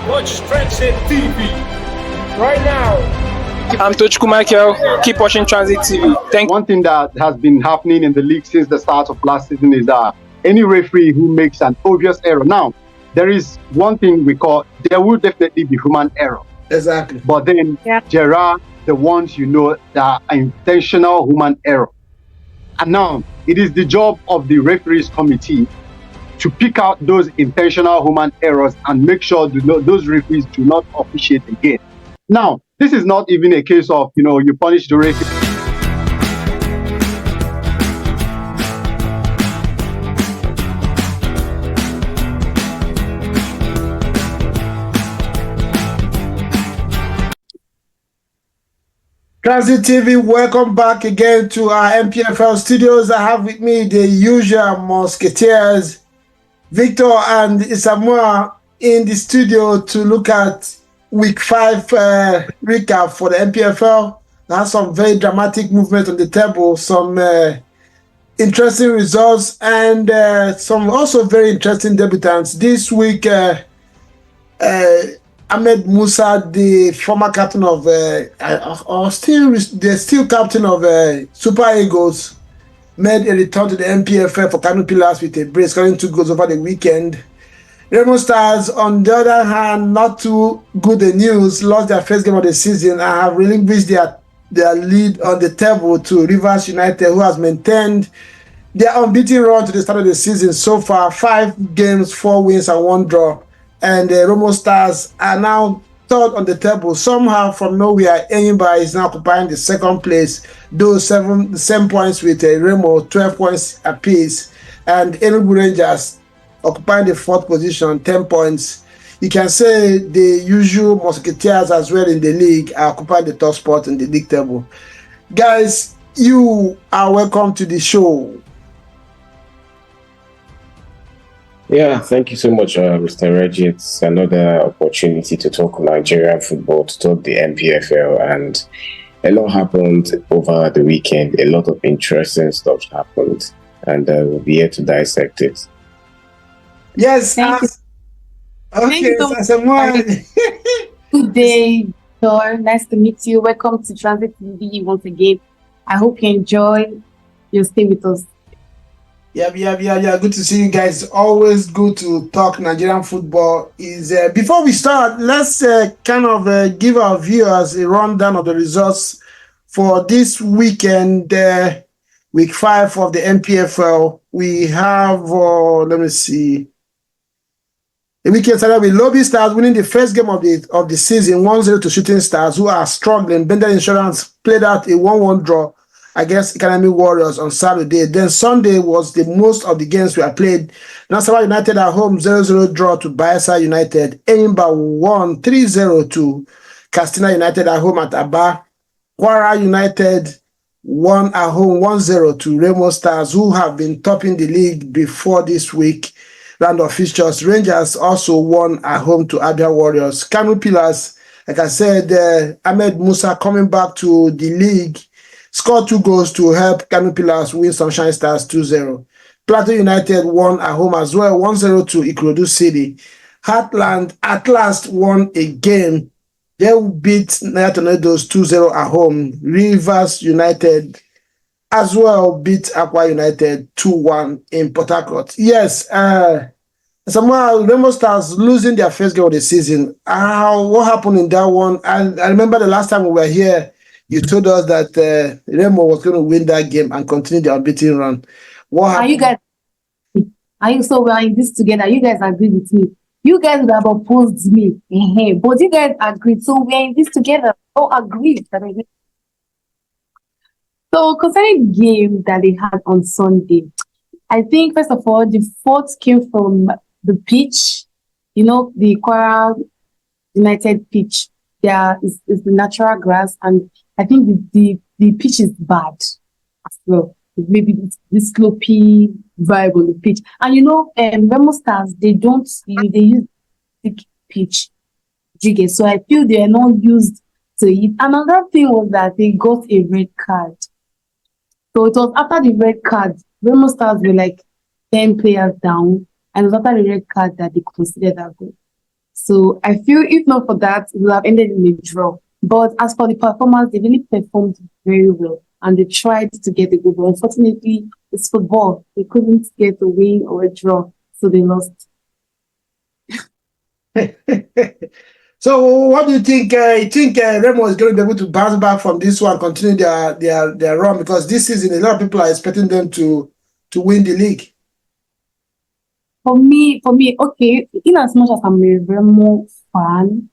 Watch Transit TV right now. I'm Tochukwu Michael. Keep watching Transit TV. Thank you. One thing that has been happening in the league since the start of last season is that any referee who makes an obvious error. Now, there is one thing there will definitely be human error. Exactly. But then there are the ones that are intentional human error. And now it is the job of the referees committee to pick out those intentional human errors and make sure those referees do not officiate again. Now, this is not even a case of, you punish the referee. Transit TV, welcome back again to our NPFL studios. I have with me the usual Musketeers, Victor and Isamuel in the studio to look at week 5 recap for the NPFL. That's some very dramatic movement on the table, some interesting results, and some also very interesting debutants. This week, Ahmed Musa, the former captain of, still captain of Super Eagles, made a return to the NPFL for Kano Pillars with a brace, scoring 2 goals over the weekend. Remo Stars, on the other hand, not too good the news, lost their first game of the season and have relinquished their lead on the table to Rivers United, who has maintained their unbeaten run to the start of the season. So far, 5 games, 4 wins and 1 draw. And the Remo Stars are now third on the table. Somehow from nowhere, Enyimba is now occupying the 2nd place, those the same points with Remo, 12 points apiece. And Enugu Rangers occupying the 4th position, 10 points. You can say the usual Musketeers as well in the league are occupying the top spot in the league table. Guys, you are welcome to the show. Yeah, thank you so much, Mr. Reggie. It's another opportunity to talk Nigerian football, to talk the NPFL, and a lot happened over the weekend. A lot of interesting stuff happened, and we'll be here to dissect it. Yes, thank you. Okay, Good day, Dor. Nice to meet you. Welcome to Transit TV once again. I hope you enjoy your stay with us. Yeah. Good to see you guys. Always good to talk Nigerian football. Before we start, let's give our viewers a rundown of the results for this weekend, week 5 of the NPFL. We have, let me see. The weekend started with Lobby Stars winning the first game of the season, 1-0 to Shooting Stars, who are struggling. Bender Insurance played out a 1-1 draw against Academy Warriors on Saturday. Then Sunday was the most of the games we have played. Nasarawa United at home, 0-0 draw to Bayelsa United. Enyimba won 3-0 to Katsina United at home at Aba. Kwara United won at home 1-0 to Remo Stars, who have been topping the league before this week round of fixtures. Rangers also won at home to Abia Warriors. Kano Pillars, like I said, Ahmed Musa coming back to the league, scored 2 goals to help Kano Pillars win Sunshine Stars 2-0. Plateau United won at home as well, 1-0 to Ikorodu City. Heartland at last won a game. They beat Niger Tornadoes 2-0 at home. Rivers United as well beat Akwa United 2-1 in Port Harcourt. Yes, somehow Remo Stars losing their first game of the season. What happened in that one? And I remember the last time we were here, you told us that Remo was going to win that game and continue the unbeaten run. What happened? Are you so well in this together? You guys agree with me. You guys would have opposed me, but you guys agreed. So we're in this together. Oh, agreed. So concerning the game that they had on Sunday, I think first of all the fault came from the pitch. The Kwara United pitch. There is the natural grass, and I think the pitch is bad as well. Maybe this slopey vibe on the pitch. And Remo Stars, they use thick pitch. So I feel they are not used to it. Another thing was that they got a red card. So it was after the red card, Remo Stars were like 10 players down, and it was after the red card that they considered that goal. So I feel if not for that, we would have ended in a draw. But as for the performance, they really performed very well and they tried to get a goal. But unfortunately, it's football. They couldn't get a win or a draw, so they lost. So what do you think? You think Remo is going to be able to bounce back from this one, continue their run? Because this season, a lot of people are expecting them to win the league. For me, okay, in as much as I'm a Remo fan,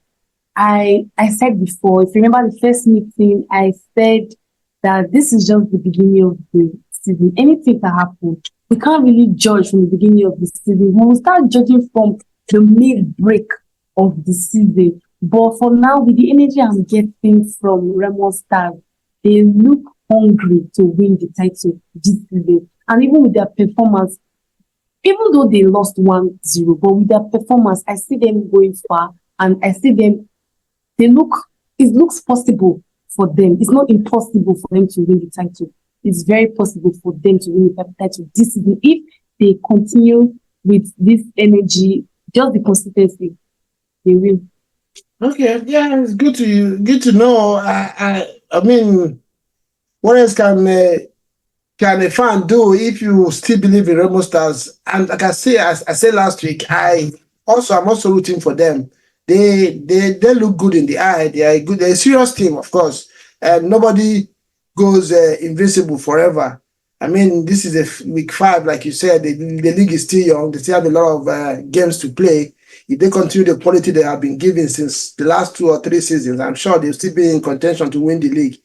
I said before, if you remember the first meeting, I said that this is just the beginning of the season. Anything can happen. We can't really judge from the beginning of the season. We will start judging from the mid-break of the season. But for now, with the energy I'm getting from Remo Stars, they look hungry to win the title this season. And even with their performance, even though they lost 1-0, but with their performance, I see them going far and I see them, it looks possible for them. It's not impossible for them to win the title. It's very possible for them to win the title this season if they continue with this energy, just the consistency. They will. Okay, yeah, it's good to know. I mean, what else can a fan do if you still believe in Remo Stars? And like I said last week, I'm also rooting for them. They look good in the eye. They are good. They're a serious team, of course, and nobody goes invincible forever. I mean, this is week 5, like you said. The league is still young. They still have a lot of games to play. If they continue the quality they have been given since the last 2 or 3 seasons, I'm sure they'll still be in contention to win the league.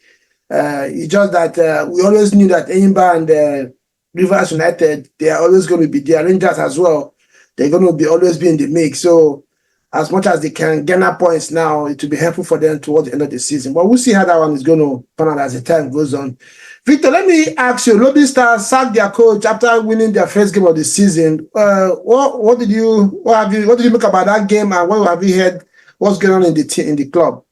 It's just that we always knew that Enyimba and Rivers United, they are always going to be there. Rangers as well. They're going to always be in the mix. So as much as they can garner points now, it will be helpful for them towards the end of the season. But we'll see how that one is going to pan out as the time goes on. Victor, let me ask you, Lobby Stars sacked their coach after winning their first game of the season. What did you make about that game, and what have you heard? What's going on in the club?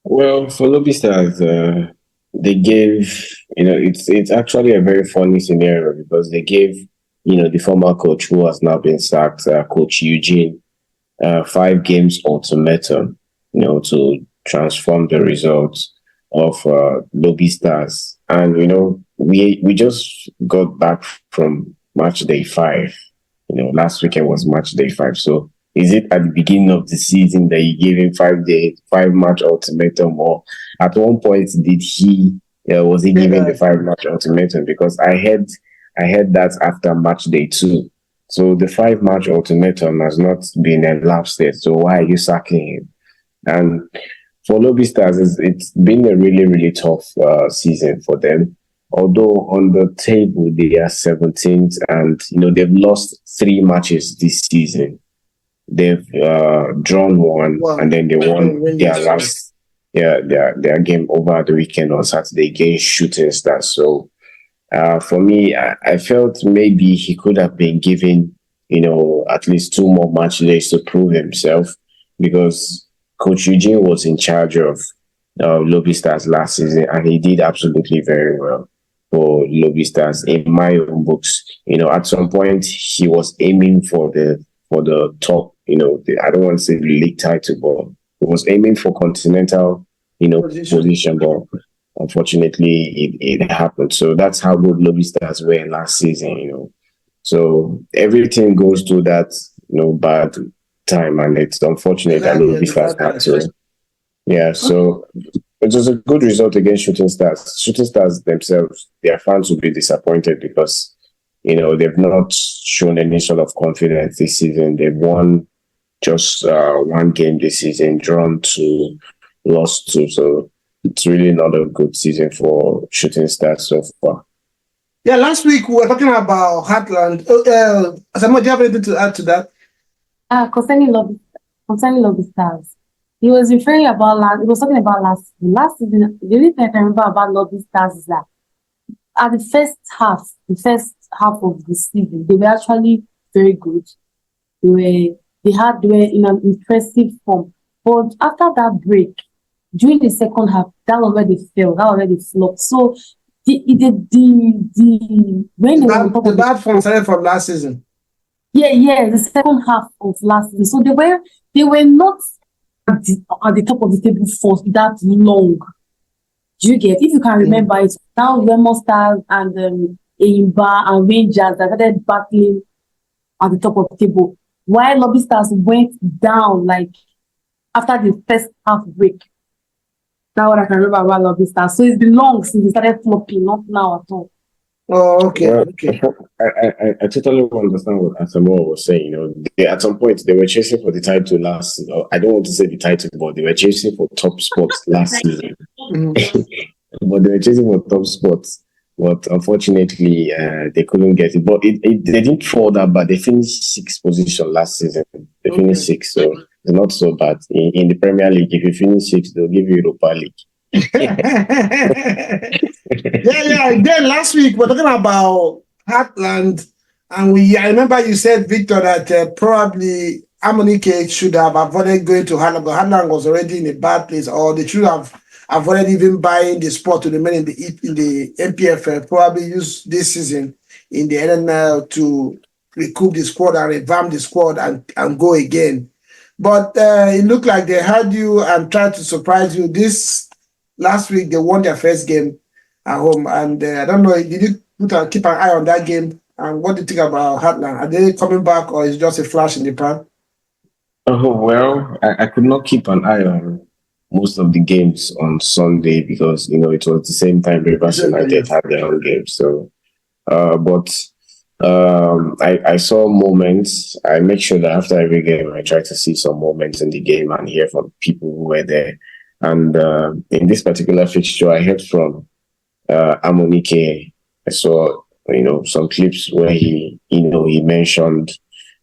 Well, for Lobby Stars, they gave, it's actually a very funny scenario because they gave, the former coach who has now been sacked, Coach Eugene, 5 games ultimatum, to transform the results of Lobby Stars. And, we just got back from match day 5. Last weekend was match day 5. So is it at the beginning of the season that you gave him 5 match ultimatum, or at one point was he giving the 5 match ultimatum? Because I heard that after match day 2. So the 5 match ultimatum has not been elapsed yet. So why are you sacking him? And for Lobby Stars, it's been a really, really tough season for them. Although on the table they are 17th, and they've lost 3 matches this season. They've drawn 1, and then they won their last their game over the weekend on Saturday against Shooting Stars. So for me, I felt maybe he could have been given at least 2 more match days to prove himself, because Coach Eugene was in charge of Lobby Stars last season, and he did absolutely very well for Lobby Stars. In my own books, at some point he was aiming for the top, I don't want to say the league title, but he was aiming for continental, position, but unfortunately it happened. So that's how good Lobby Stars were last season, So everything goes through that, bad time, and it's unfortunate that Lobby Stars had to. Yeah, so it was a good result against Shooting Stars. Shooting Stars themselves, their fans will be disappointed because they've not shown any sort of confidence this season. They've won just 1 game this season, drawn 2, lost 2. So it's really not a good season for Shooting Stars so far. Yeah, last week we were talking about Heartland. Samuel, do you have anything to add to that? Concerning Lobby Stars. He was talking about last season. The only thing I can remember about Lobby Stars is that at the first half of the season, they were actually very good. They were in an impressive form. But after that break, during the second half, that already fell. That already flopped. So the bad form started from last season. Yeah, the second half of last season. So they were not at the top of the table for that long. Do you get? If you can remember, it's now Lemon Stars and Eimba and Rangers that started battling at the top of the table, while Lobby Stars went down like after the first half break. That's what I can remember about Lobby Stars. So it's been long since they started flopping, not now at all. Oh, okay, Well, okay. I totally understand what Asamoah was saying. You know, at some point they were chasing for the title last season. I don't want to say the title, but they were chasing for top spots last season. But they were chasing for top spots. But unfortunately, they couldn't get it. But they didn't fall that bad. They finished sixth position last season. They finished sixth, so it's not so bad. In the Premier League, if you finish sixth, they'll give you Europa League. Yeah. Then last week we're talking about Heartland, and I remember you said, Victor, that probably Amuneke should have avoided going to Heartland, but Heartland was already in a bad place, or they should have avoided even buying the spot to remain in the NPFL. Probably use this season in the NNL to recoup the squad and revamp the squad and go again. But it looked like they had you and tried to surprise you. This last week they won their first game at home, and I don't know, did you keep an eye on that game? And what do you think about Heartland? Are they coming back, or is it just a flash in the pan? Oh, well, I could not keep an eye on most of the games on Sunday because, you know, it was the same time Rivers United had their own game. So, but I saw moments. I make sure that after every game, I try to see some moments in the game and hear from people who were there. And in this particular fixture, I heard from Amuneke. I saw, you know, some clips where he mentioned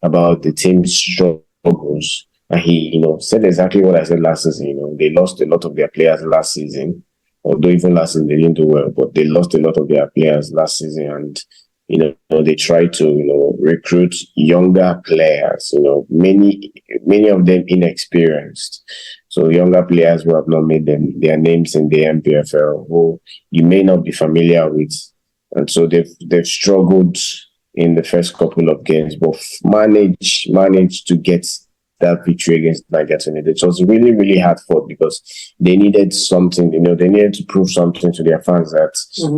about the team's struggles. And he, you know, said exactly what I said last season. You know, they lost a lot of their players last season. Although even last season they didn't do well, but they lost a lot of their players last season. And, you know, they tried to, you know, recruit younger players, you know, many of them inexperienced. So younger players who have not made their names in the NPFL, who you may not be familiar with. And so they've struggled in the first couple of games, but managed to get that victory against Nigerian. It was really, really hard fought because they needed something, you know, they needed to prove something to their fans that,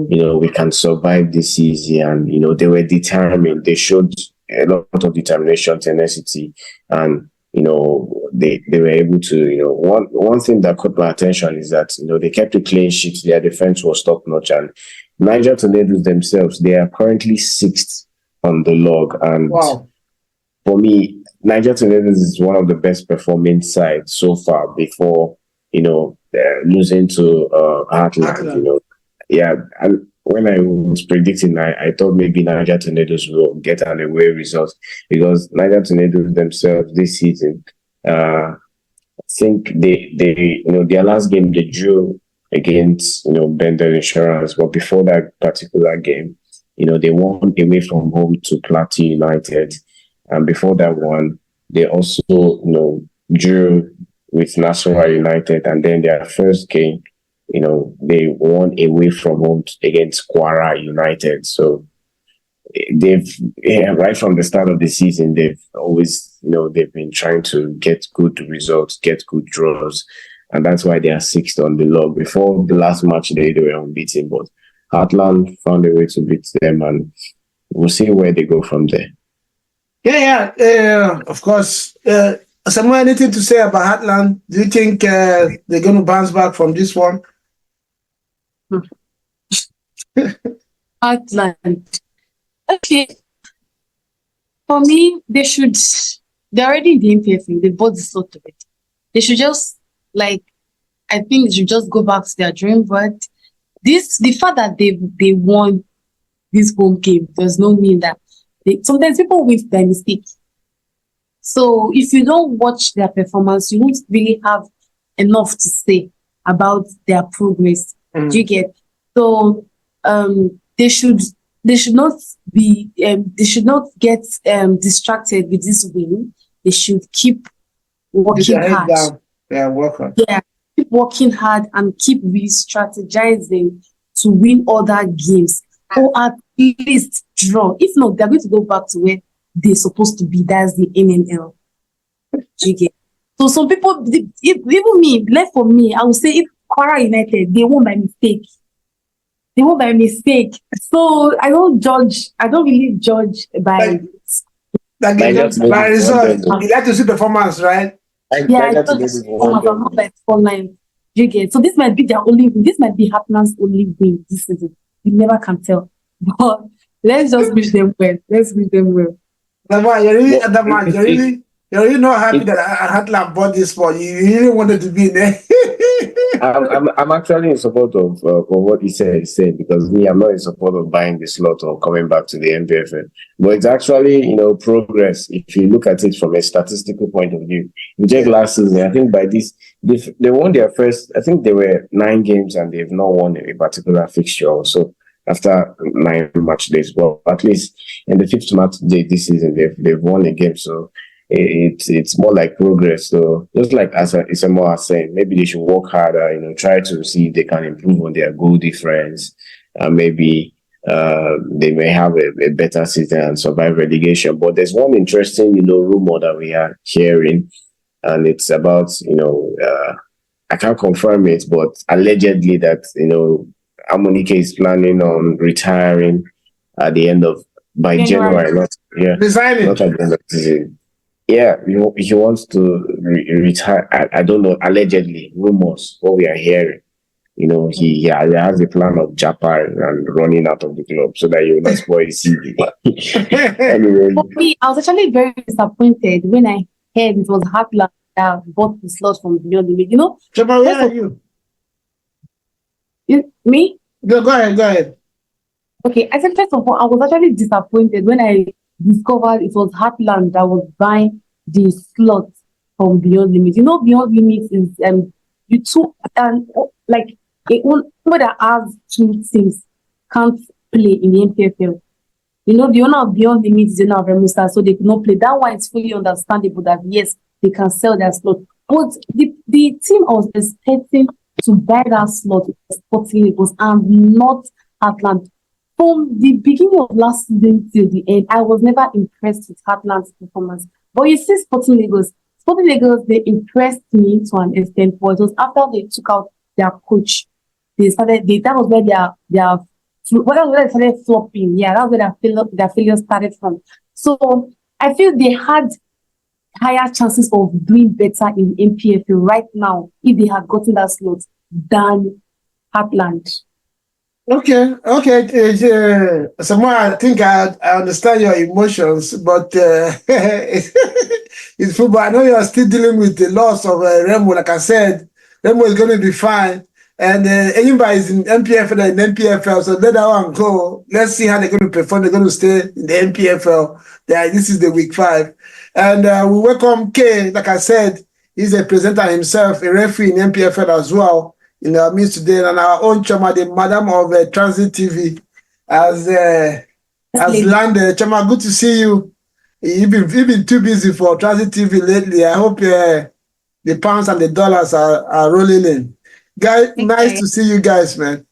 you know, we can survive this season. And, you know, they were determined. They showed a lot of determination, tenacity, and, you know, they were able to, you know, one thing that caught my attention is that, you know, they kept a clean sheet. Their defense was top notch, and Niger Tornadoes themselves, they are currently sixth on the log. And for me, Niger Tornadoes is one of the best performing sides so far before, you know, losing to Heartland. You know, yeah. And when I was predicting, I thought maybe Niger Tornadoes will get an away result because Niger Tornadoes themselves this season, I think they you know, their last game they drew against, you know, Bender Insurance, but before that particular game, you know, they won away from home to Plateau United. And before that one, they also, you know, drew with Nasarawa United. And then their first game, you know, they won away from home against Kwara United. So they've, right from the start of the season, they've always, you know, they've been trying to get good results, get good draws. And that's why they are sixth on the log. Before the last match, they were unbeaten. But Heartland found a way to beat them. And we'll see where they go from there. Yeah, of course. Samuel, anything to say about Heartland? Do you think they're going to bounce back from this one? Heartland. Okay. For me, they're already in the NPFL. They bought the slot of it. They should just, I think they should just go back to their dream. But the fact that they won this home game does not mean that sometimes people win by mistake. So if you don't watch their performance, you won't really have enough to say about their progress. Do you get? So they should not get distracted with this win. They should keep working hard. Yeah, keep working hard and keep re-strategizing to win other games or at least draw. If not, they're going to go back to where they're supposed to be. That's the NNL. You get. So some people, even me, left for me, I would say if Kwara United, they won by mistake. They won by mistake. So I don't really judge by by result. You like to see performance, right? Yeah, I thought performance, I'm not by scoreline. You get. So this might be their only win. This might be Hapland's only win this season. You never can tell. But let's just wish them well. Let's wish them well. You're really not happy that Hatland bought this sport. You really wanted to be there. I'm actually in support of what he said, because me, I'm not in support of buying the slot or coming back to the NPFL. But it's actually, progress. If you look at it from a statistical point of view, you check last season, I think by this, they won their first, I think there were 9 games and they've not won a particular fixture also after 9 match days. Well, at least in the 5th match day this season, they've won a game. So it's more like progress. So just like as Isamo was saying, maybe they should work harder, try to see if they can improve on their goal difference. Maybe they may have a better season and survive relegation. But there's one interesting, rumor that we are hearing, and it's about, I can't confirm it, but allegedly that, Amuneke is planning on retiring at the end of, by January, Resigning. Not at the end of the season. Yeah, he wants to retire. I don't know, allegedly, rumors, what we are hearing. He has a plan of Japan and running out of the club so that he will not spoil his CV. Anyway. For me, I was actually very disappointed when I heard it was Hatland that bought the slot from Beyond the League. Japan, where are you? Me? Go ahead. Okay, I said first of all, I was actually disappointed when I discovered it was Hatland that was buying the slot from Beyond Limits. Beyond Limits is you two like one that has 2 teams can't play in the NPFL. The owner of Beyond Limits is the owner of Emmanuel Musa, so they could not play. That one is fully understandable that yes, they can sell their slot. But the team I was expecting to buy that slot was Sporting Lagos and not Hatland. From the beginning of last season till the end, I was never impressed with Hatland's performance. But you see Sporting Lagos, they impressed me to an extent, but it was after they took out their coach. That was where they started flopping. Yeah, that's where their failure started from. So I feel they had higher chances of doing better in NPFL right now if they had gotten that slot than Hatland. Okay. So I think I understand your emotions, but it's football. I know you are still dealing with the loss of Remo. Like I said, Remo is going to be fine. And Enyimba is in NPFL and NPFL, so let that one go. Let's see how they're going to perform. They're going to stay in the NPFL. This is the week 5. And we welcome K. Like I said, he's a presenter himself, a referee in NPFL as well. In our midst today, and our own Chama, the madam of Transit TV, has landed. Chama, good to see you. You've been too busy for Transit TV lately. I hope the pounds and the dollars are rolling in. Guys, nice to see you guys, man.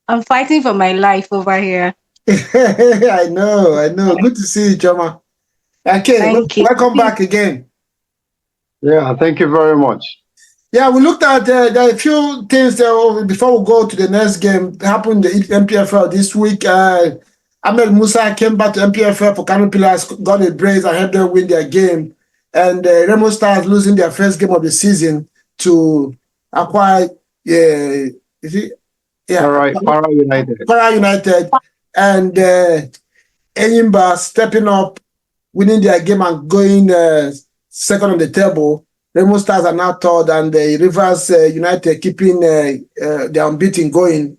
I'm fighting for my life over here. I know. Good to see you, Chama. Okay, welcome back again. Yeah, thank you very much. Yeah, we looked at there are a few things there before we go to the next game. Happened in the NPFL this week. Ahmed Musa came back to NPFL for Kano Pillars, got a brace and helped them win their game. And Remo Stars losing their first game of the season to acquire, Para United. And Enyimba stepping up, winning their game and going second on the table. Remo Stars are now third, and the Rivers United keeping their unbeaten going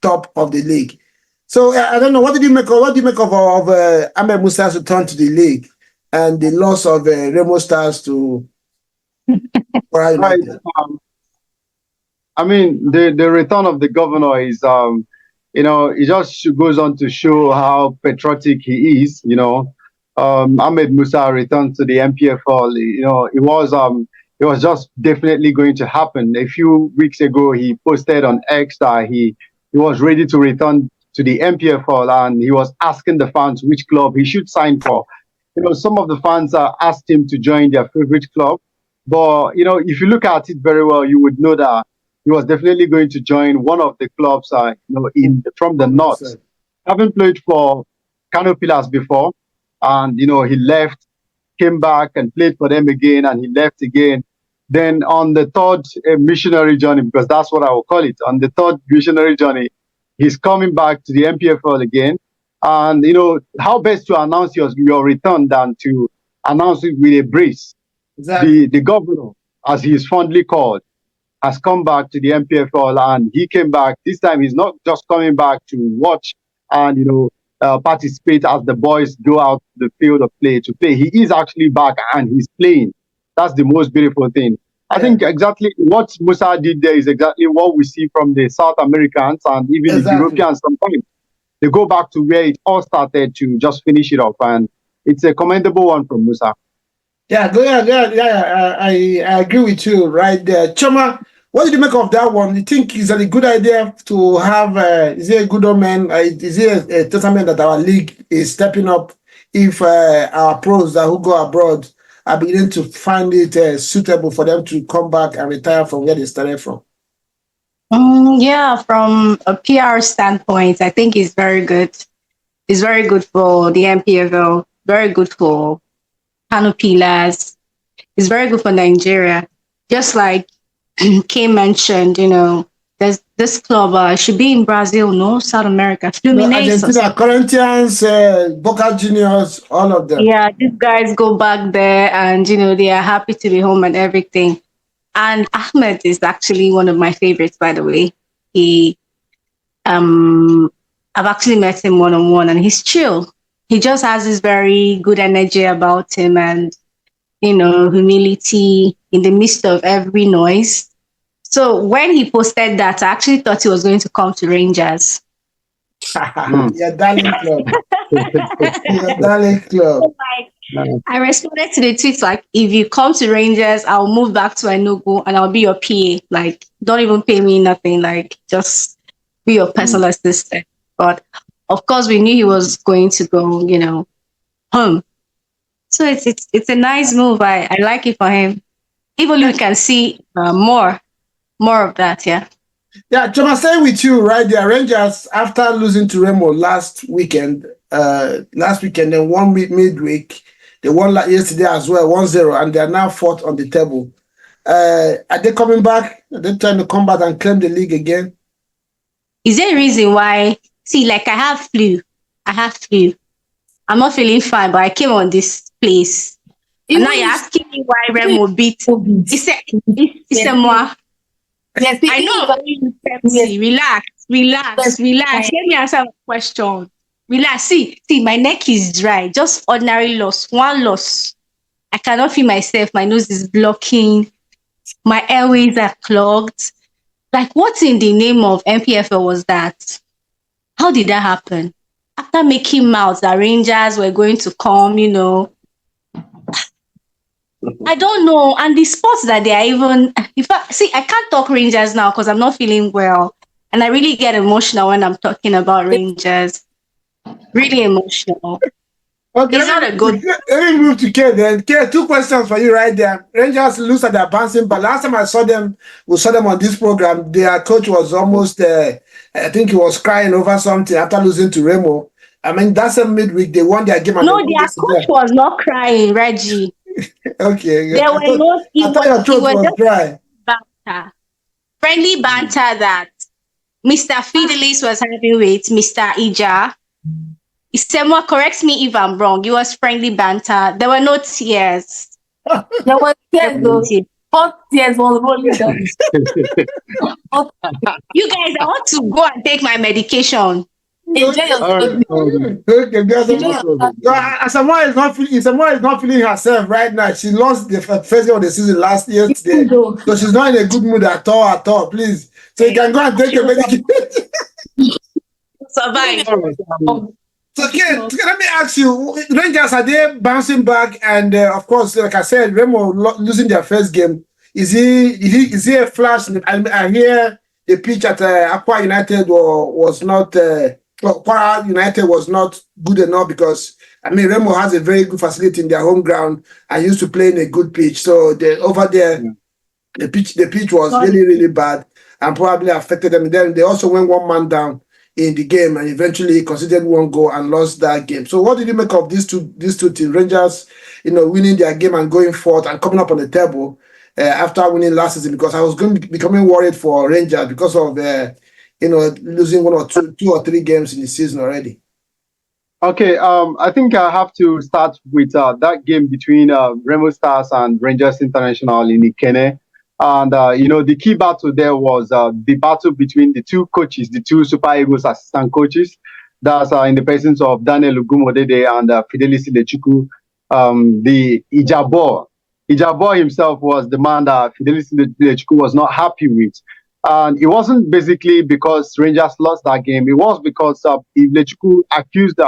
top of the league. So I don't know, what do you make of Ahmed Musa's return to the league and the loss of Remo Stars to United? I mean, the return of the governor is it just goes on to show how patriotic he is. Ahmed Musa returned to the NPFL. It was just definitely going to happen. A few weeks ago, he posted on X that he was ready to return to the NPFL, and he was asking the fans which club he should sign for. some of the fans asked him to join their favorite club. But, if you look at it very well, you would know that he was definitely going to join one of the clubs, from the north. Having played for Kano Pillars before, and, he left, came back and played for them again, and he left again. Then on the third missionary journey, because that's what I will call it, on the third missionary journey, he's coming back to the NPFL again. And, how best to announce your return than to announce it with a brace. Exactly. The governor, as he is fondly called, has come back to the NPFL, and he came back. This time he's not just coming back to watch and, participate as the boys go out to the field of play to play. He is actually back and he's playing. That's the most beautiful thing. I think exactly what Musa did there is exactly what we see from the South Americans and even the Europeans sometimes. They go back to where it all started to just finish it off. And it's a commendable one from Musa. Yeah, I agree with you right there. Choma, what did you make of that one? You think it's a good idea to have, is it a good omen? Is it a testament that our league is stepping up if our pros who go abroad are beginning to find it suitable for them to come back and retire from where they started from? Yeah, from a PR standpoint, I think it's very good. It's very good for the NPFL, very good for Kano Pillars. It's very good for Nigeria. Just like Kay mentioned, there's this club should be in Brazil, no, South America, Fluminense. Argentina, Corinthians, Boca Juniors, all of them. Yeah, these guys go back there and, they are happy to be home and everything. And Ahmed is actually one of my favorites, by the way. I've actually met him one-on-one and he's chill. He just has this very good energy about him and, humility in the midst of every noise. So when he posted that, I actually thought he was going to come to Rangers. Yeah, darling club. Yeah, darling club. I responded to the tweet like, if you come to Rangers, I'll move back to Enugu and I'll be your PA. Like, don't even pay me nothing. Like, just be your personal assistant. But of course, we knew he was going to go, home. So it's a nice move. I like it for him. Even we can see more of that. Yeah. Yeah, Choma, stay with you right there. Rangers, after losing to Remo last weekend, then one midweek, they won yesterday as well, 1-0, and they are now fourth on the table. Are they coming back? Are they trying to come back and claim the league again? Is there a reason why? See, like I have flu. I'm not feeling fine, but I came on this place. And now you're asking me why Remo beat. It's moi. Yes, I know. Relax. Let me answer the question. Relax. See, my neck is dry. Just ordinary loss. One loss. I cannot feel myself. My nose is blocking. My airways are clogged. Like, what in the name of NPFL was that? How did that happen? After making mouths that Rangers were going to come, I don't know. And the sports that they are even, I can't talk Rangers now because I'm not feeling well. And I really get emotional when I'm talking about Rangers. Really emotional. Okay, it's not a good. Let me move to Kay then. Kay, 2 questions for you right there. Rangers lose at their bouncing, but last time we saw them on this program, their coach was almost, I think he was crying over something after losing to Remo. I mean, that's a midweek. They won their game. No, their coach was not crying, Reggie. Okay. There were no. I thought your throat was dry. Banter. Friendly banter that Mr. Fidelis was having with Mr. Ija. Isemwa, correct me if I'm wrong. It was friendly banter. There were no tears. There were tears, though. Hot tears was rolling down. You guys, I want to go and take my medication. Enjoy your Okay, Asamoah is not feeling herself right now. She lost the first game of the season last year today. So she's not in a good mood at all. Please. So you can go and take your medication. Survive. So, let me ask you, Rangers, are they bouncing back? And of course, like I said, Remo losing their first game. Is he a flash? I hear the pitch at Aqua United was not. Aqua United was not good enough because I mean, Remo has a very good facility in their home ground and used to play in a good pitch. So over there, the pitch was really, really bad and probably affected them. Then they also went one man down in the game and eventually conceded one goal and lost that game. So what did you make of these two teams? Rangers, winning their game and going forth and coming up on the table after winning last season, because I was going to be becoming worried for Rangers because of losing one or two or three games in the season already. Okay, I think I have to start with that game between Remo Stars and Rangers International in Ikene. And, the key battle there was the battle between the two coaches, the two Super Eagles assistant coaches. That's in the presence of Daniel Ugumodede and Fidelis Ilechukwu. The Ijabo himself was the man that Fidelis Ilechukwu was not happy with. And it wasn't basically because Rangers lost that game. It was because Ilechukwu accused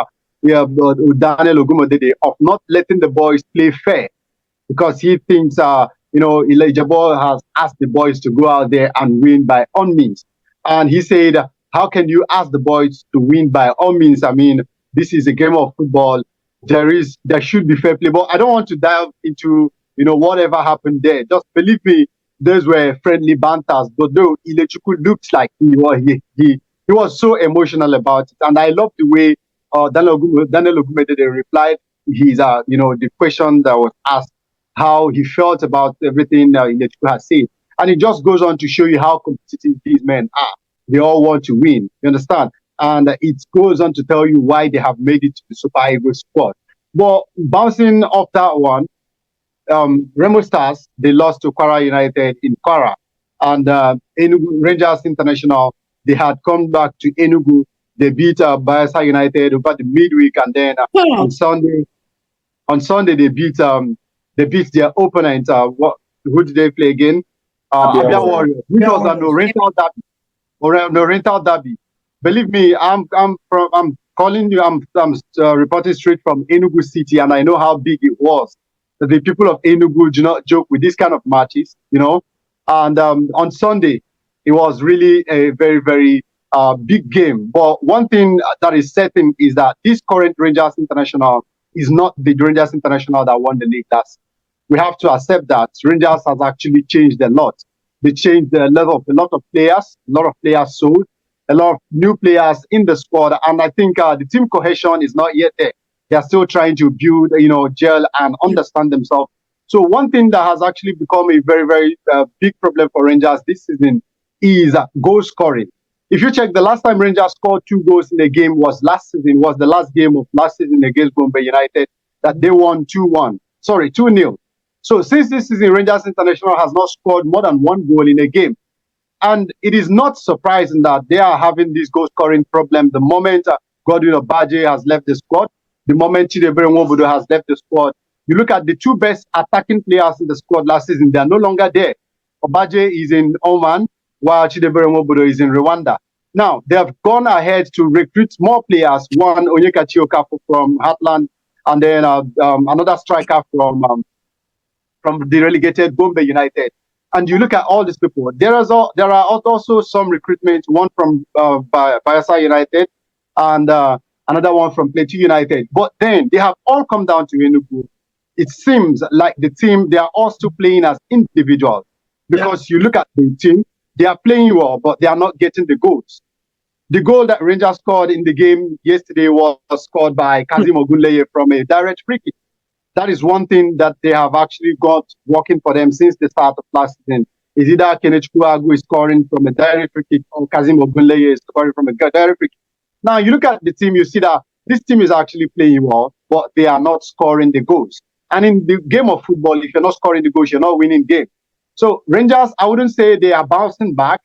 Daniel Ugumodede of not letting the boys play fair, because he thinks Ijabo has asked the boys to go out there and win by all means. And he said, how can you ask the boys to win by all means? I mean, this is a game of football. There should be fair play. But I don't want to dive into, whatever happened there. Just believe me, those were friendly banters. But though Ilechukwu looked like he was so emotional about it. And I love the way Daniel Ogumedede replied his, the question that was asked, how he felt about everything Ilechukwu has said. And it just goes on to show you how competitive these men are. They all want to win, you understand? And it goes on to tell you why they have made it to the Super Eagles squad. But bouncing off that one, Remo Stars, they lost to Kwara United in Kwara. And Enugu Rangers International, they had come back to Enugu. They beat Bayelsa United over the midweek. And then on Sunday, they beat their opponent. Who did they play again? Abia Warriors, which was a no rental derby. Believe me, I'm calling you. I'm reporting straight from Enugu City, and I know how big it was. The people of Enugu do not joke with these kind of matches, And on Sunday, it was really a very, very big game. But one thing that is certain is that this current Rangers International is not the Rangers International that won the league. We have to accept that Rangers has actually changed a lot. They changed the level of a lot of players sold, a lot of new players in the squad, and I think the team cohesion is not yet there. They are still trying to build, gel and understand themselves. So one thing that has actually become a very, very big problem for Rangers this season is goal scoring. If you check, the last time Rangers scored 2 goals in a game was the last game of last season against Gombe United that they won 2-0. So since this season, Rangers International has not scored more than 1 goal in a game. And it is not surprising that they are having this goal scoring problem the moment Godwin Obaje has left the squad, the moment Chidebere Nwobodo has left the squad. You look at the 2 best attacking players in the squad last season, they are no longer there. Obaje is in Oman, while Chidebere Nwobodo is in Rwanda. Now, they have gone ahead to recruit more players, one Onyeka Chioka from Heartland, and then another striker from the relegated Gombe United. And you look at all these people, there are also some recruitment, one from Bayelsa United and another one from Plateau United. But then they have all come down to Enugu. It seems like the team, they are all still playing as individuals. Because you look at the team, they are playing well, but they are not getting the goals. The goal that Rangers scored in the game yesterday was scored by Kazim Ogunleye from a direct free kick. That is one thing that they have actually got working for them since the start of last season. Is either Kenechukwu Agu is scoring from a direct free kick or Kazim Ogunleye is scoring from a direct free kick. Now, you look at the team, you see that this team is actually playing well, but they are not scoring the goals. And in the game of football, if you're not scoring the goals, you're not winning game. So Rangers, I wouldn't say they are bouncing back,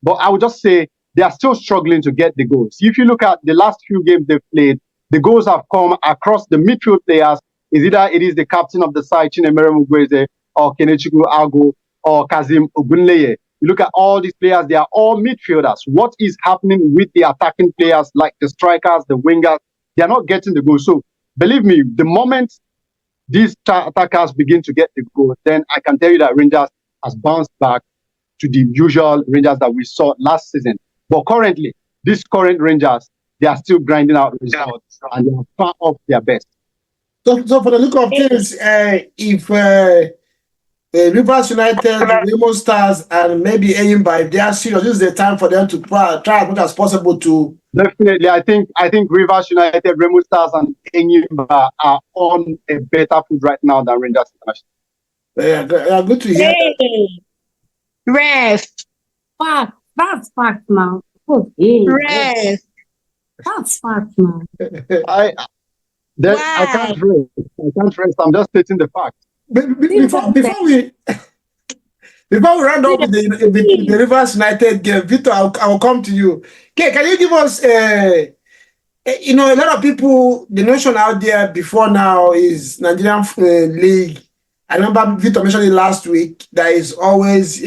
but I would just say they are still struggling to get the goals. If you look at the last few games they've played, the goals have come across the midfield players. It is the captain of the side, Chinemere Mugweze, or Kenechukwu Agu, or Kazim Ogunleye. You look at all these players, they are all midfielders. What is happening with the attacking players, like the strikers, the wingers? They are not getting the goal. So believe me, the moment these attackers begin to get the goal, then I can tell you that Rangers has bounced back to the usual Rangers that we saw last season. But currently, these current Rangers, they are still grinding out results and they are far off their best. So for the look of things, if Rivers United, Remo Stars, and maybe Enyimba, if they are serious, this is the time for them to try as much as possible to. Definitely, I think Rivers United, Remo Stars, and Enyimba are on a better foot right now than Rangers International. Yeah, good to hear. Hey, ref. Fact. That's fact now. Oh, hey, Ref. that's fact now. I can't rest. I'm just stating the fact. Before we round up with the Rivers United game, Victor, I will come to you. Okay, can you give us, a lot of people, the notion out there before now is Nigerian league. I remember Victor mentioned it last week. There is always,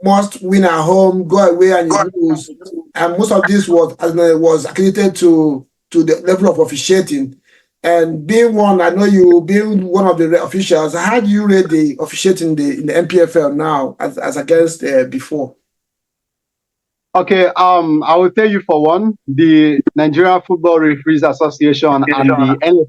must win at home, go away and you lose. And most of this was accredited to the level of officiating. And being one, I know you being one of the officials, how do you rate the officiating in the NPFL now as against before? Okay, I will tell you for one, the Nigerian Football Referees Association and the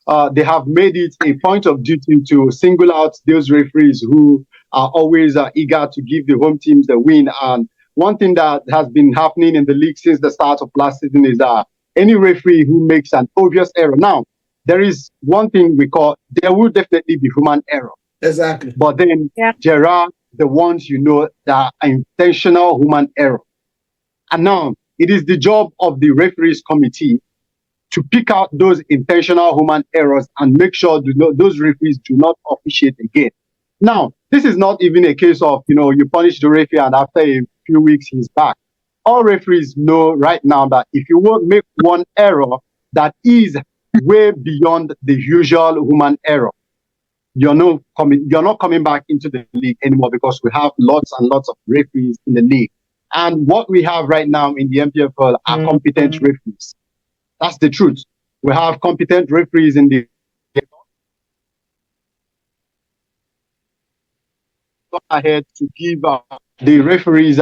NFF, they have made it a point of duty to single out those referees who are always eager to give the home teams the win. And one thing that has been happening in the league since the start of last season is that any referee who makes an obvious error. Now, there is one thing there will definitely be human error. Exactly. But then there are the ones that are intentional human error. And now it is the job of the referees committee to pick out those intentional human errors and make sure those referees do not officiate again. Now, this is not even a case of, you punish the referee and after a few weeks he's back. All referees know right now that if you won't make one error that is way beyond the usual human error, you're not coming back into the league anymore, because we have lots and lots of referees in the league. And what we have right now in the MPFL are competent referees. That's the truth. We have competent referees in the ahead to give the referees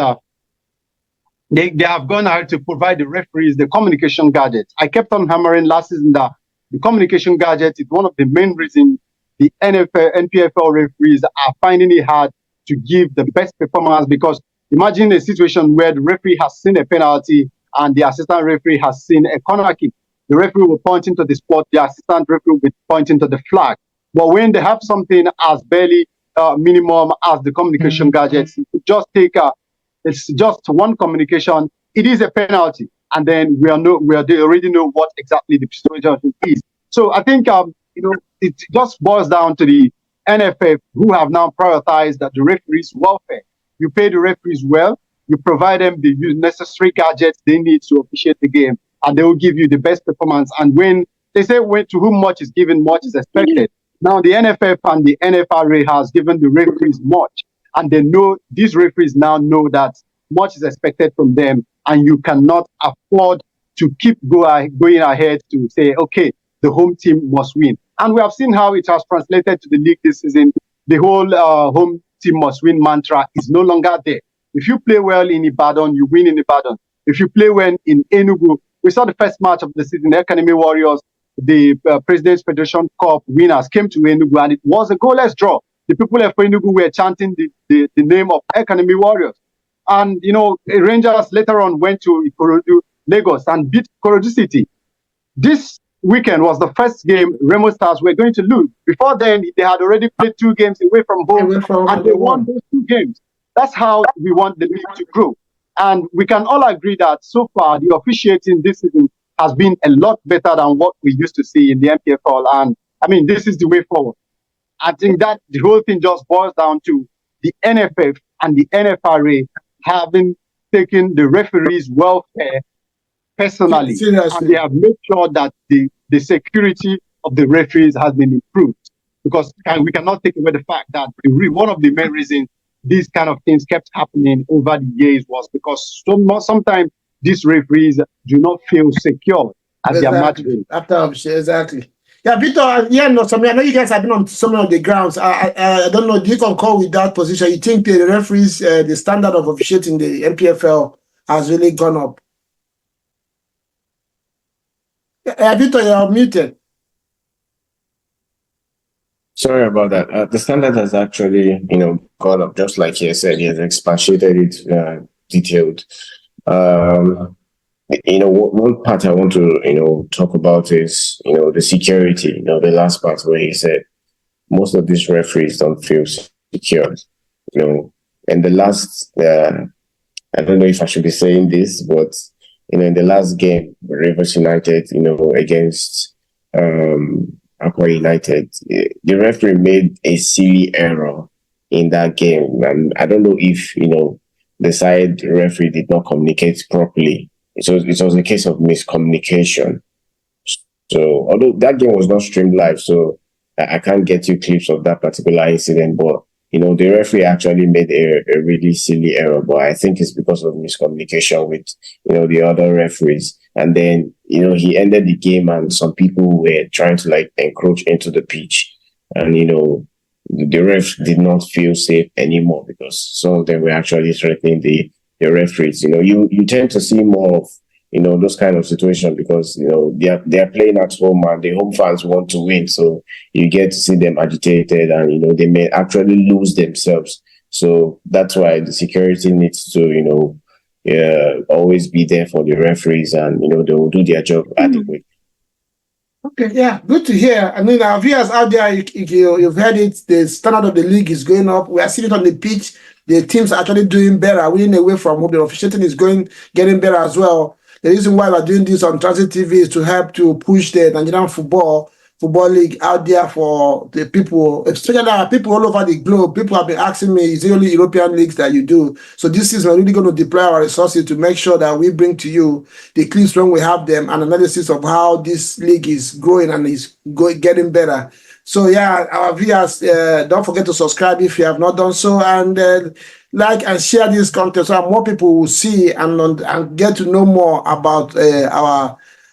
they have gone ahead to provide the referees the communication gadgets. I kept on hammering last season that the communication gadget is one of the main reasons the NPFL referees are finding it hard to give the best performance, because imagine a situation where the referee has seen a penalty and the assistant referee has seen a corner kick. The referee will point into the spot, the assistant referee will point into the flag. But when they have something as barely minimum as the communication gadgets, it just take it's just one communication. It is a penalty, and then they already know what exactly the situation is. So I think it just boils down to the NFF, who have now prioritized that the referees' welfare. You pay the referees well, you provide them the necessary gadgets they need to officiate the game, and they will give you the best performance. And when they say to whom much is given, much is expected. Now the NFF and the NFRA has given the referees much, and they know, these referees now know that much is expected from them, and you cannot afford to keep going ahead to say, okay, the home team must win. And we have seen how it has translated to the league this season. The whole home team must win mantra is no longer there. If you play well in Ibadan, you win in Ibadan. If you play well in Enugu, we saw the first match of the season, Academy Warriors, the President's Federation Cup winners came to Enugu, and it was a goalless draw. The people of Enugu were chanting the name of Academy Warriors. And, Rangers later on went to Ikorodu, Lagos, and beat Ikorodu City. This weekend was the first game Remo Stars were going to lose. Before then, they had already played 2 games away from home, and they won those 2 games. That's how we want the league to grow. And we can all agree that so far, the officiating this season has been a lot better than what we used to see in the MPFL. And I mean, this is the way forward. I think that the whole thing just boils down to the NFF and the NFRA having taken the referees' welfare personally. Seriously. And they have made sure that the security of the referees has been improved. Because we cannot take away the fact that one of the main reasons these kind of things kept happening over the years was because sometimes these referees do not feel secure at their match game. Exactly. Yeah, Victor, I know you guys have been on some of the grounds. I don't know, do you concur with that position? You think the referees, the standard of officiating the NPFL has really gone up? Victor, you're muted. Sorry about that. The standard has actually, gone up, just like he said. He has expatiated it, detailed. Um, one part I want to, talk about is, the security. The last part where he said most of these referees don't feel secure. And the last, I don't know if I should be saying this, but in the last game, Rivers United, against Aqua United, the referee made a silly error in that game, and I don't know if the side referee did not communicate properly. It was a case of miscommunication. So although that game was not streamed live, so I can't get you clips of that particular incident, but the referee actually made a really silly error, but I think it's because of miscommunication with, the other referees. And then, he ended the game and some people were trying to like encroach into the pitch. And, the ref did not feel safe anymore because some of them were actually threatening the referees. You tend to see more of, those kind of situations because, they're playing at home and the home fans want to win. So you get to see them agitated and, they may actually lose themselves. So that's why the security needs to, always be there for the referees and, they will do their job adequately. Okay, yeah, good to hear. I mean, our viewers out there, you've heard it. The standard of the league is going up. We are seeing it on the pitch. The teams are actually doing better, winning away from home. The officiating is getting better as well. The reason why we're doing this on Transit TV is to help to push the Nigerian football league out there for the people, especially people all over the globe. People have been asking me, is it only European leagues that you do? So this is really going to deploy our resources to make sure that we bring to you the clips when we have them and analysis of how this league is growing and is getting better. So yeah, our viewers, don't forget to subscribe if you have not done so, and like and share this content so more people will see and get to know more about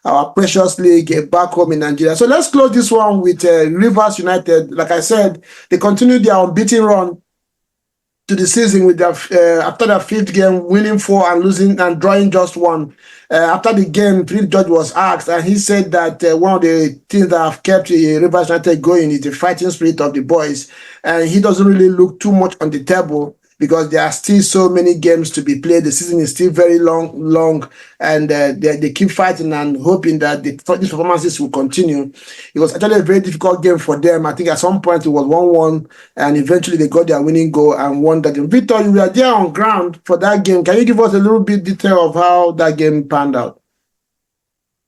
our precious league back home in Nigeria. So let's close this one with Rivers United. Like I said, they continue their unbeaten run to the season with their after their fifth game, winning 4 and losing and drawing just 1. After the game, Philip George was asked, and he said that one of the things that have kept Rivers United going is the fighting spirit of the boys, and he doesn't really look too much on the table because there are still so many games to be played. The season is still very long, and they keep fighting and hoping that these performances will continue. It was actually a very difficult game for them. I think at some point it was 1-1, and eventually they got their winning goal and won that game. Victor, you were there on ground for that game. Can you give us a little bit detail of how that game panned out?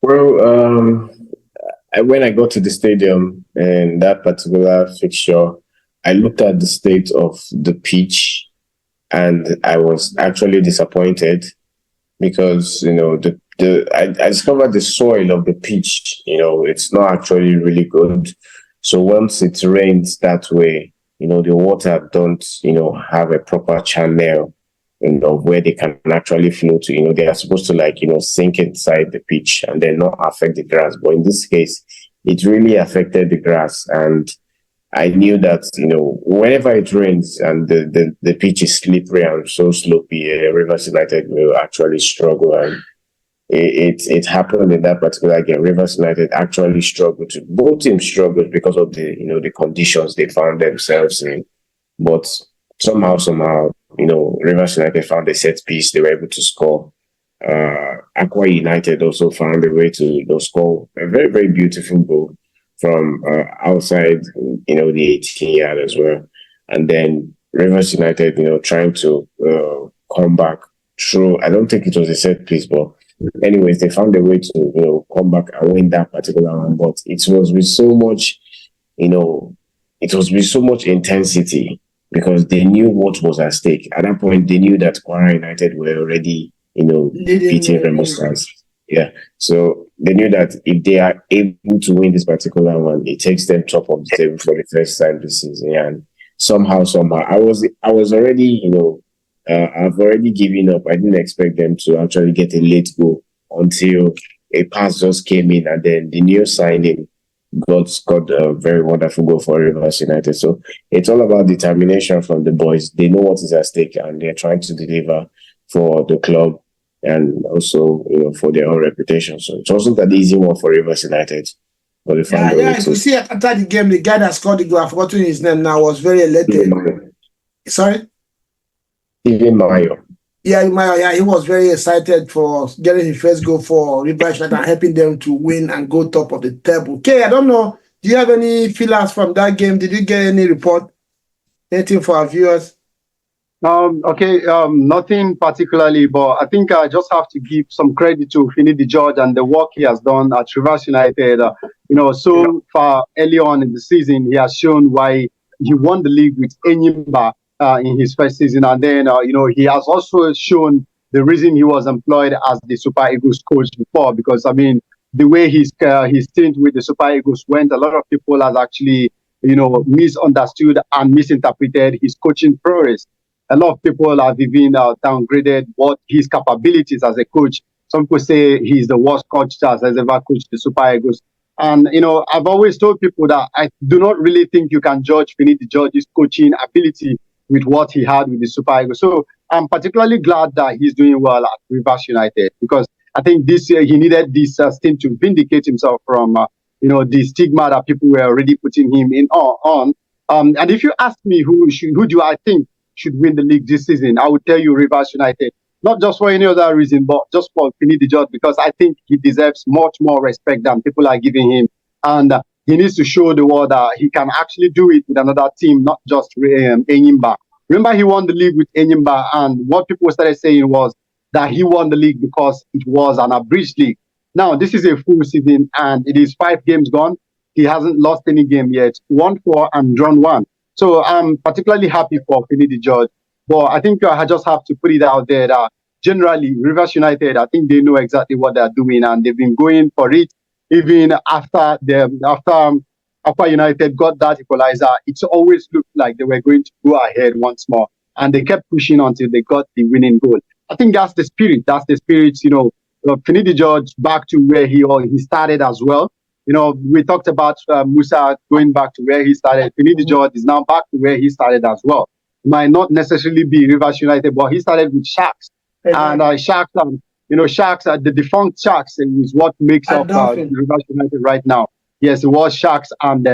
Well, when I got to the stadium and that particular fixture, I looked at the state of the pitch, and I was actually disappointed because, I discovered the soil of the pitch, it's not actually really good. So once it rains that way, the water don't, have a proper channel, of where they can actually flow to, they are supposed to sink inside the pitch and then not affect the grass. But in this case, it really affected the grass. And I knew that, whenever it rains and the pitch is slippery and so slopey, Rivers United will actually struggle. And it happened in that particular game. Rivers United actually struggled. Both teams struggled because of the conditions they found themselves in. But somehow, Rivers United found a set piece. They were able to score. Aqua United also found a way to score a very, very beautiful goal from outside, the 18-yard as well. And then Rivers United, trying to come back through, I don't think it was a set piece, but anyways, they found a way to, come back and win that particular one. But it was with so much, intensity because they knew what was at stake. At that point, they knew that Kwara United were already, beating Remo Stars. Yeah. So they knew that if they are able to win this particular one, it takes them top of the table for the first time this season. And somehow, I was already, I've already given up. I didn't expect them to actually get a late goal until a pass just came in, and then the new signing got a very wonderful goal for Rivers United. So it's all about determination from the boys. They know what is at stake, and they're trying to deliver for the club and also, for their own reputation. So it wasn't an easy one for Rivers United. for the fan Yeah. You see, after the game, the guy that scored the goal, I've forgotten his name now, was very elated. Sorry? Even Mario. Yeah, he was very excited for getting his first goal for Rivers and helping them to win and go top of the table. Okay, I don't know. Do you have any feelers from that game? Did you get any report? Anything for our viewers? Nothing particularly, but I think I just have to give some credit to Finidi George and the work he has done at Rivers United. So far early on in the season, he has shown why he won the league with Enyimba in his first season, and then he has also shown the reason he was employed as the Super Eagles coach before. Because I mean, the way his stint with the Super Eagles went, a lot of people has actually misunderstood and misinterpreted his coaching prowess. A lot of people have even downgraded what his capabilities as a coach. Some people say he's the worst coach that has ever coached the Super Eagles. And, I've always told people that I do not really think you can judge Finidi George's coaching ability with what he had with the Super Eagles. So I'm particularly glad that he's doing well at Rivers United, because I think this year he needed this stint to vindicate himself from, the stigma that people were already putting him on. And if you ask me who do I think should win the league this season, I would tell you Rivers United. Not just for any other reason, but just for Finidi George, because I think he deserves much more respect than people are giving him. And he needs to show the world that he can actually do it with another team, not just Enyimba. Remember, he won the league with Enyimba, and what people started saying was that he won the league because it was an abridged league. Now, this is a full season, and it is 5 games gone. He hasn't lost any game yet, won 4 and drawn 1. So I'm particularly happy for Finidi George. But I think I just have to put it out there that generally, Rivers United, I think they know exactly what they're doing, and they've been going for it. Even after United got that equalizer, it's always looked like they were going to go ahead once more. And they kept pushing until they got the winning goal. I think that's the spirit. Finidi George back to where he started as well. We talked about Musa going back to where he started. Finidi George is now back to where he started as well. It might not necessarily be Rivers United, but he started with Sharks. And Sharks, Sharks, the defunct Sharks is what makes up Rivers United right now. Yes, it was Sharks and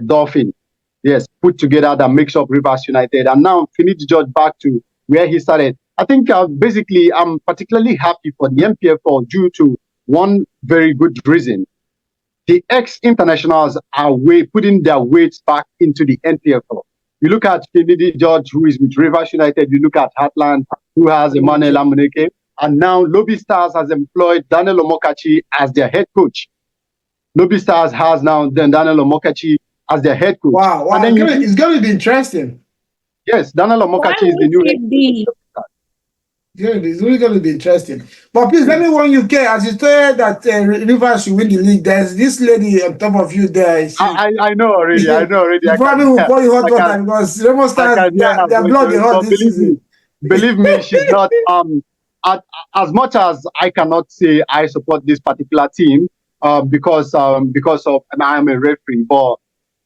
Dolphin. Yes, put together that makes up Rivers United. And now Finidi George back to where he started. I think basically I'm particularly happy for the NPFL due to one very good reason. The ex-internationals are putting their weights back into the NPFL. You look at Finidi George, who is with Rivers United. You look at Heartland, who has Emmanuel Amuneke. And now Lobby Stars has employed Daniel Omokachi as their head coach. Lobby Stars has now Daniel Omokachi as their head coach. Wow. And then it's going to be interesting. Yes, Daniel Omokachi is the new head coach. Yeah, it's really going to be interesting. But please, let me warn you, Kay, as you said that Rivers should win the league, there's this lady on top of you there. I know already. You probably will pour you hot water because Remo Stars, their blood is hot this season. Believe me, she's not. As much as I cannot say I support this particular team because of I am a referee, but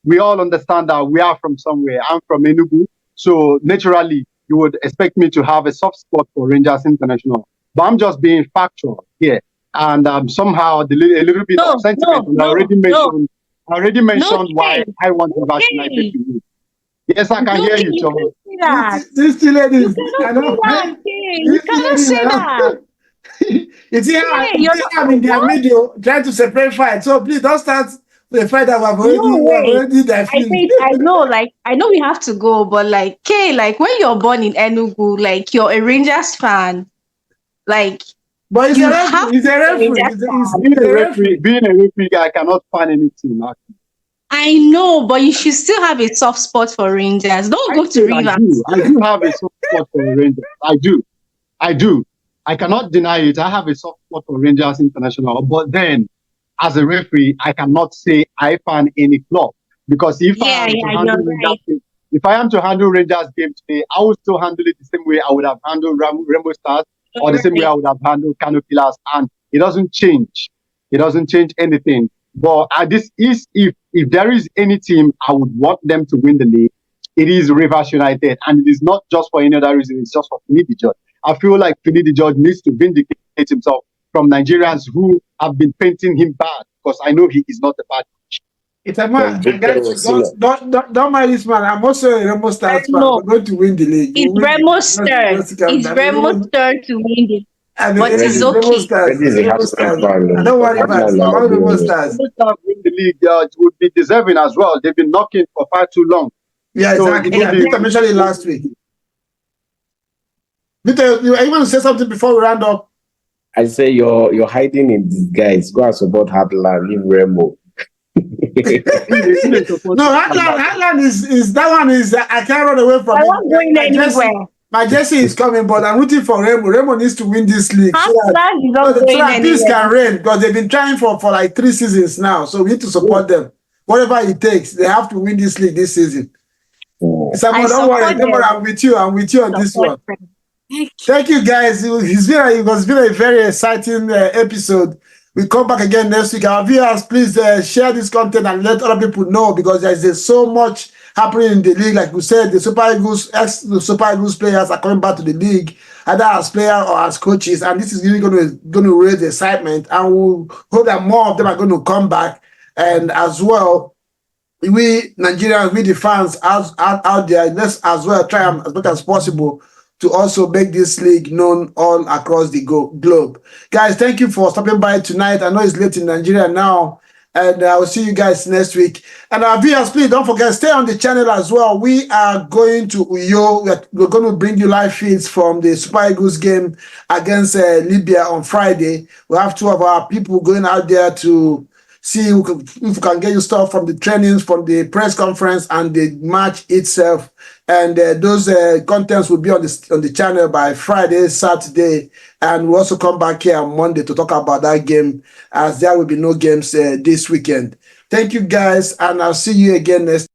we all understand that we are from somewhere. I'm from Enugu, so naturally you would expect me to have a soft spot for Rangers International. But I'm just being factual here, and somehow a little bit of sentiment. I already mentioned why I want Rivers United to win. Yes, I can hear you, Tom. These two ladies. You cannot say that. You see how I'm in their middle trying to separate fight. So please don't start the fight that we've already I know we have to go, but when you're born in Enugu, you're a Rangers fan. But he's a referee. Being a referee, I cannot fan any team. I know, but you should still have a soft spot for Rangers. Don't go to Rivers. I do have a soft spot for Rangers. I do. I cannot deny it. I have a soft spot for Rangers International. But then, as a referee, I cannot say I fan any club. Because if I am to handle Rangers game today, I would still handle it the same way I would have handled Rainbow Stars or the same way I would have handled Kano Pillars. And it doesn't change. It doesn't change anything. But if there is any team I would want them to win the league, it is Rivers United. And it is not just for any other reason. It's just for Finidi George. I feel like Finidi George needs to vindicate himself from Nigerians who have been painting him bad, because I know he is not a bad coach. It's a man. Don't mind this man. I'm also a Remo Stars fan. No. We're going to win the league. It's Bremo's turn. It's Bremo's turn to win it. But it's okay. I don't worry about it. I want Remo Stars. Win the league, it would be deserving as well. They've been knocking for far too long. Yeah, exactly. I think I mentioned it last week. Peter, you want to say something before we round up? I say you're hiding in disguise. Go and support Hadland, leave Remo. No, Hadland is that one is I can't run away from I it. won't going anywhere. My jersey is coming, but I'm rooting for Remo. Remo needs to win this league. So that peace can reign, because they've been trying for like 3 seasons now. So we need to support them. Whatever it takes, they have to win this league this season. Someone, don't worry, I'm with you. I'm with you on this one. Thank you, guys. It was been a very exciting episode. We'll come back again next week. Our viewers, please share this content and let other people know, because there's so much happening in the league. Like we said, the Super Eagles players are coming back to the league, either as players or as coaches, and this is really going to raise the excitement. And we hope that more of them are going to come back. And as well, we Nigerians, we the fans out there, let's as well try as much as possible to also make this league known all across the globe. Guys, thank you for stopping by tonight. I know it's late in Nigeria now, and I will see you guys next week. And our viewers, please don't forget, stay on the channel as well. We are going to Uyo. We're going to bring you live feeds from the Super Eagles game against Libya on Friday. We have 2 of our people going out there to see if we can get you stuff from the trainings, from the press conference, and the match itself. And those contents will be on the channel by Friday, Saturday, and we'll also come back here on Monday to talk about that game, as there will be no games this weekend. Thank you, guys, and I'll see you again next.